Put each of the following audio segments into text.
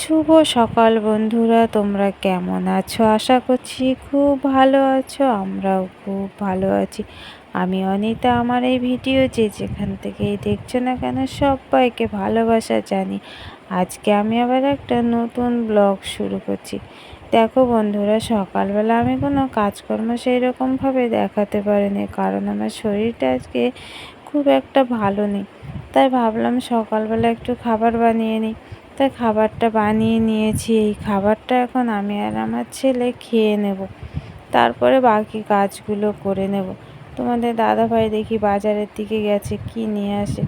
শুভ সকাল বন্ধুরা, তোমরা কেমন আছো? আশা করছি খুব ভালো আছো। আমরাও খুব ভালো আছি। আমি অনিতা। আমার এই ভিডিও যেখান থেকেই দেখছো না কেন, সবাইকে ভালোবাসা জানি। আজকে আমি আবার একটা নতুন ব্লগ শুরু করছি। দেখো বন্ধুরা, সকালবেলা আমি কোনো কাজকর্ম সেই রকমভাবে দেখাতে পারিনি, কারণ আমার শরীরটা আজকে খুব একটা ভালো নেই। তাই ভাবলাম সকালবেলা একটু খাবার বানিয়ে নিই। তাই খাবারটা বানিয়ে নিয়েছি। এই খাবারটা এখন আমি আর আমার ছেলে খেয়ে নেব, তারপরে বাকি কাজগুলো করে নেব। তোমাদের দাদাভাই দেখি বাজারের দিকে গেছে, কি নিয়ে আসে।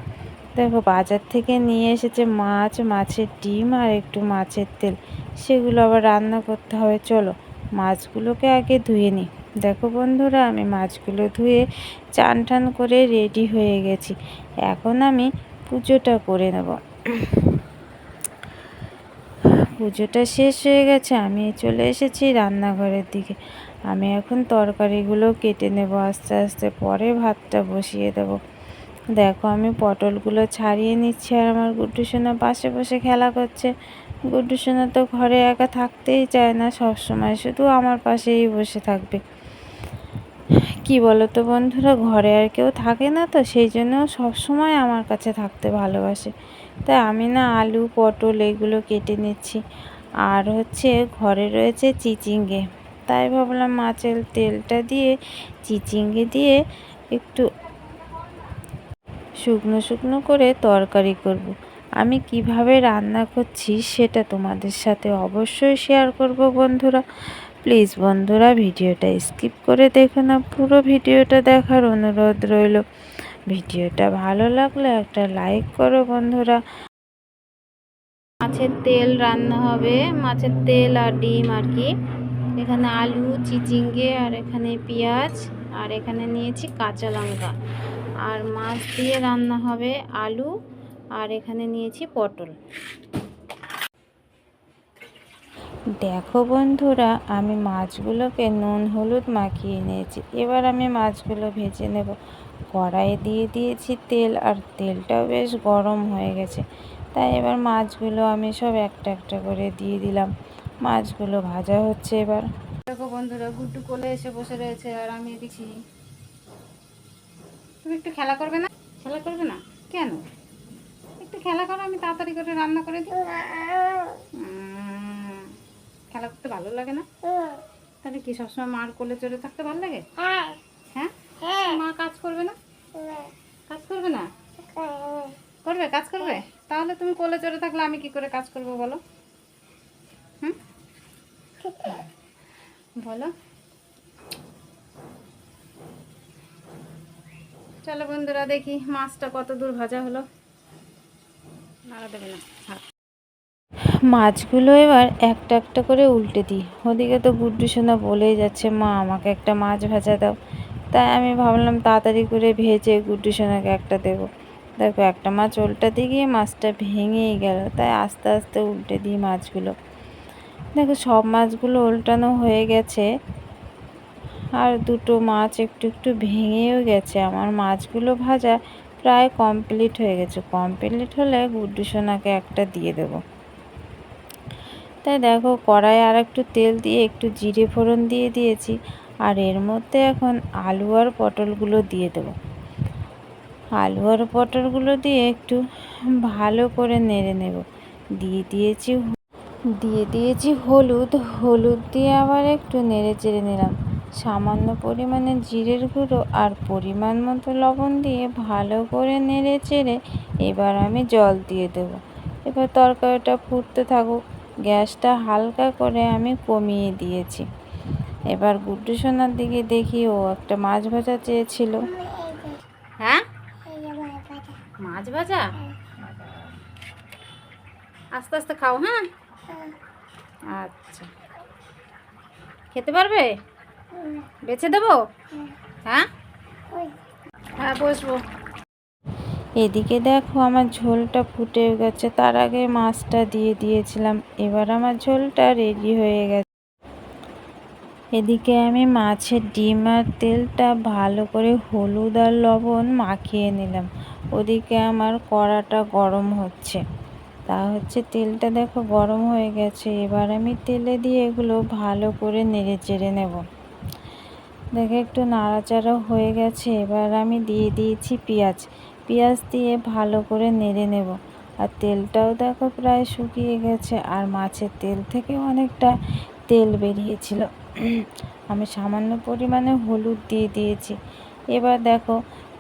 দেখো, বাজার থেকে নিয়ে এসেছে মাছ, মাছের ডিম আর একটু মাছের তেল। সেগুলো আবার রান্না করতে হবে। চলো মাছগুলোকে আগে ধুয়ে নিই। দেখো বন্ধুরা, আমি মাছগুলো ধুয়ে চান টান করে রেডি হয়ে গেছি। এখন আমি পুজোটা করে নেব। পুজোটা শেষ হয়ে গেছে, আমি চলে এসেছি রান্নাঘরের দিকে। আমি এখন তরকারিগুলো কেটে নেব আস্তে আস্তে, পরে ভাতটা বসিয়ে দেব। দেখো, আমি পটলগুলো ছাড়িয়ে নিচ্ছি, আর আমার গুড্ডু সোনা পাশে বসে খেলা করছে। গুড্ডু সোনা তো ঘরে একা থাকতেই চায় না, সবসময় শুধু আমার পাশেই বসে থাকবে। কি বলো তো বন্ধুরা, ঘরে আর কেউ থাকে না, তো সেই জন্য সবসময় আমার কাছে থাকতে ভালোবাসে। তাই আমি না আলু পটল এগুলো কেটে নিচ্ছি। আর ঘরে রয়েছে চিচিঙ্গে, তাই ভাবলাম মাছের তেলটা দিয়ে চিচিঙ্গে দিয়ে একটু শুকনো শুকনো করে তরকারি করব। আমি কিভাবে রান্না করছি সেটা তোমাদের সাথে অবশ্যই শেয়ার করব বন্ধুরা। প্লিজ বন্ধুরা, ভিডিওটা স্কিপ করে দেখো না, পুরো ভিডিওটা দেখার অনুরোধ রইল। ভিডিওটা ভালো লাগলে একটা লাইক করো বন্ধুরা। মাছের তেল রান্না হবে, মাছের তেল আর ডিম আর কি। এখানে আলু চিচিঙ্গে আর এখানে পেঁয়াজ আর এখানে নিয়েছি কাঁচা লঙ্কা। আর মাছ দিয়ে রান্না হবে আলু, আর এখানে নিয়েছি পটল। দেখো বন্ধুরা, আমি মাছগুলোকে নুন হলুদ মাখিয়ে নিয়েছি। এবার আমি মাছগুলো ভেজে নেব। কড়াইয়ে দিয়ে দিয়েছি তেল, আর তেলটাও বেশ গরম হয়ে গেছে। তাই এবার মাছগুলো আমি সব একটা একটা করে দিয়ে দিলাম। মাছগুলো ভাজা হচ্ছে এবার। দেখো বন্ধুরা, গুড্ডু কোলে এসে বসে রয়েছে, আর আমি দেখছি। তুমি একটু খেলা করবে না? খেলা করবে না কেন? একটু খেলা করো, আমি তাড়াতাড়ি করে রান্না করে দিই। খেলা করতে ভালো লাগে না? তাহলে কি সবসময় মার কোলে চড়ে থাকতে ভালো লাগে? হ্যাঁ, মা কাজ করবে না? কাজ করবে না? করবে, কাজ করবে। তাহলে তুমি কোলে চড়ে থাকলে আমি কি করে কাজ করবো বলো? হুম, বলো। চলো বন্ধুরা, দেখি মাছটা কত দূর ভাজা হলো। নাড়া দেবে না। মাছগুলো এবার একটা একটা করে উল্টে দিই। ওদিকে তো গুড্ডু সোনা বলেই যাচ্ছে, মা আমাকে একটা মাছ ভাজা দাও। তাই আমি ভাবলাম তাড়াতাড়ি করে ভেজে গুড্ডু সোনাকে একটা দেবো। দেখো, একটা মাছ উল্টাতে গিয়ে মাছটা ভেঙেই গেল, তাই আস্তে আস্তে উল্টে দিই মাছগুলো। দেখো, সব মাছগুলো উল্টানো হয়ে গেছে, আর দুটো মাছ একটু একটু ভেঙেও গেছে। আমার মাছগুলো ভাজা প্রায় কমপ্লিট হয়ে গেছে। কমপ্লিট হলে গুড্ডু সোনাকে একটা দিয়ে দেবো। তাই দেখো, কড়াইয়ে আর একটু তেল দিয়ে একটু জিরে ফোড়ন দিয়ে দিয়েছি, আর এর মধ্যে এখন আলু আর পটলগুলো দিয়ে দেবো। আলু আর পটলগুলো দিয়ে একটু ভালো করে নেড়ে নেব। দিয়ে দিয়েছি হলুদ। হলুদ দিয়ে আবার একটু নেড়ে চেড়ে নিলাম। সামান্য পরিমাণে জিরের গুঁড়ো আর পরিমাণ মতো লবণ দিয়ে ভালো করে নেড়ে চেড়ে এবার আমি জল দিয়ে দেব। এবার তরকারিটা ফুটতে থাকুক। গ্যাসটা হালকা করে আমি কমিয়ে দিয়েছি। এবার গুড্ডু সোনার দিকে দেখি, ও একটা মাছ ভাজা চেয়েছিল। হ্যাঁ, মাছ ভাজা। আস্তে আস্তে খাও। হ্যাঁ, আচ্ছা, খেতে পারবে? বেছে দেবো? হ্যাঁ, হ্যাঁ, বসবো। এদিকে দেখো, আমার ঝোলটা ফুটে গেছে, তার আগে মাছটা দিয়ে দিয়েছিলাম। এবার আমার ঝোলটা রেডি হয়ে গেছে। এদিকে আমি মাছের ডিম আর তেলটা ভালো করে হলুদ আর লবণ মাখিয়ে নিলাম। ওদিকে আমার কড়াটা গরম হচ্ছে। তা হচ্ছে তেলটা দেখো গরম হয়ে গেছে। এবার আমি তেলে দিয়ে এগুলো ভালো করে নেড়ে চেড়ে নেব। দেখে একটু নাড়াচাড়া হয়ে গেছে। এবার আমি দিয়ে দিয়েছি পেঁয়াজ। পেঁয়াজ দিয়ে ভালো করে নেড়ে নেব। আর তেলটাও দেখো প্রায় শুকিয়ে গেছে, আর মাছের তেল থেকে অনেকটা তেল বেরিয়েছিল। আমি সামান্য পরিমাণে হলুদ দিয়ে দিয়েছি। এবার দেখো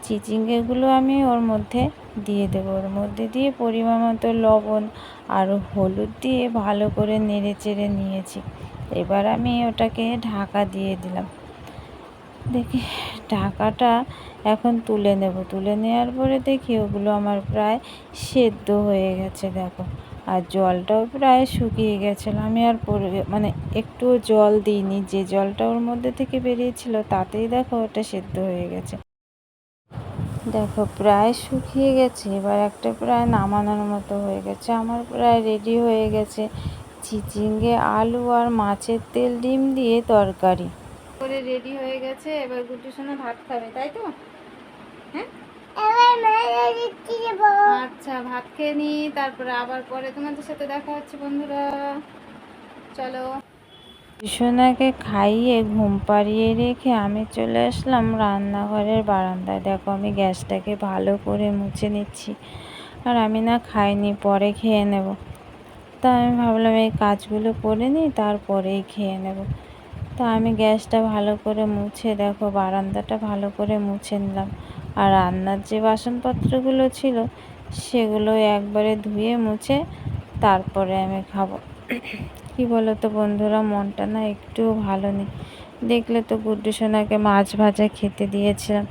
চিচিঙ্গেগুলো আমি ওর মধ্যে দিয়ে দেবো। ওর মধ্যে দিয়ে পরিমাণ মতো লবণ আর হলুদ দিয়ে ভালো করে নেড়ে চেড়ে নিয়েছি। এবার আমি ওটাকে ঢাকা দিয়ে দিলাম। দেখি ঢাকাটা এখন তুলে নেব। তুলে নেওয়ার পরে দেখি ওগুলো আমার প্রায় সেদ্ধ হয়ে গেছে দেখো। আর জলটাও প্রায় শুকিয়ে গেছিলো। আমি আর মানে একটুও জল দিইনি। যে জলটা ওর মধ্যে থেকে বেরিয়েছিল তাতেই দেখো ওটা সেদ্ধ হয়ে গেছে। দেখো প্রায় শুকিয়ে গেছে। এবার একটা প্রায় নামানোর মতো হয়ে গেছে। আমার প্রায় রেডি হয়ে গেছে চিচিঙ্গে আলু আর মাছের তেল ডিম দিয়ে তরকারি করে রেডি হয়ে গেছে। এবার গুড্ডু সোনা ভাত খাবে, তাই তো? হ্যাঁ, আচ্ছা ভাত খেয়ে নি, তারপরে আবার পরে তোমাদের সাথে দেখা হচ্ছে বন্ধুরা। চলো। সোনাকে খাইয়ে ঘুম পাড়িয়ে রেখে আমি চলে আসলাম রান্নাঘরের বারান্দায়। দেখো আমি গ্যাসটাকে ভালো করে মুছে নিচ্ছি। আর আমি না খাইনি, পরে খেয়ে নেব। তা আমি ভাবলাম এই কাজগুলো করে নিই, তারপরেই খেয়ে নেব। তা আমি গ্যাসটা ভালো করে মুছে দেখো বারান্দাটা ভালো করে মুছে নিলাম। আর রান্নার যে বাসনপত্রগুলো ছিল সেগুলো একবারে ধুয়ে মুছে তারপরে আমি খাবো। কি বলো তো বন্ধুরা, মনটা না একটুও ভালো নেই। দেখলে তো গুড্ডু সোনাকে মাছ ভাজা খেতে দিয়েছিলাম।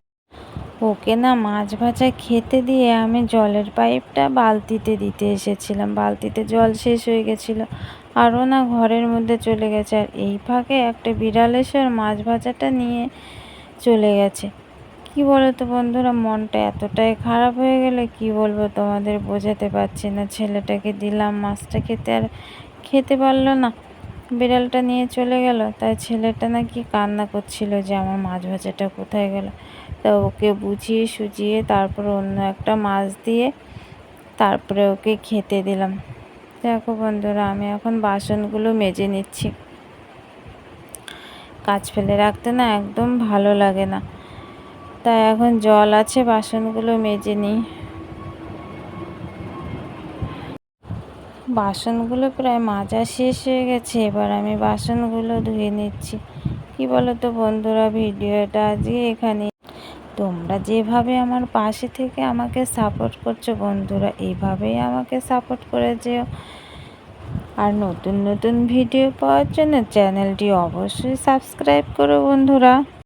ওকে না মাছ ভাজা খেতে দিয়ে আমি জলের পাইপটা বালতিতে দিতে এসেছিলাম। বালতিতে জল শেষ হয়ে গেছিলো, আরও না ঘরের মধ্যে চলে গেছে। আর এই ফাঁকে একটা বিড়াল এসে মাছ ভাজাটা নিয়ে চলে গেছে। কি বলো তো বন্ধুরা, মনটা এতটাই খারাপ হয়ে গেলে কি বলবো তোমাদের, বোঝাতে পারছি না। ছেলেটাকে দিলাম মাছটা খেতে, আর খেতে পারলো না, বিড়ালটা নিয়ে চলে গেল। তাই ছেলেটা নাকি কান্না করছিল যে আমার মাছ ভাজাটা কোথায় গেল। তা ওকে বুঝিয়ে সুঝিয়ে তারপর অন্য একটা মাছ দিয়ে তারপরে ওকে খেতে দিলাম। দেখো বন্ধুরা, আমি এখন বাসনগুলো মেজে নিচ্ছি। কাজ ফেলে রাখতে না একদম ভালো লাগে না। তাই এখন জল আছে, বাসনগুলো মেজে নিই। বাসনগুলো প্রায় মাজা শেষ হয়ে গেছে। এবার আমি বাসনগুলো ধুয়ে নিচ্ছি। কি বলো তো বন্ধুরা, ভিডিওটা আজকে এখানে। তোমরা যেভাবে আমার পাশে থেকে আমাকে সাপোর্ট করছো বন্ধুরা, এইভাবেই আমাকে সাপোর্ট করে যেও। আর নতুন নতুন ভিডিও পাওয়ার জন্য চ্যানেলটি অবশ্যই সাবস্ক্রাইব করো বন্ধুরা।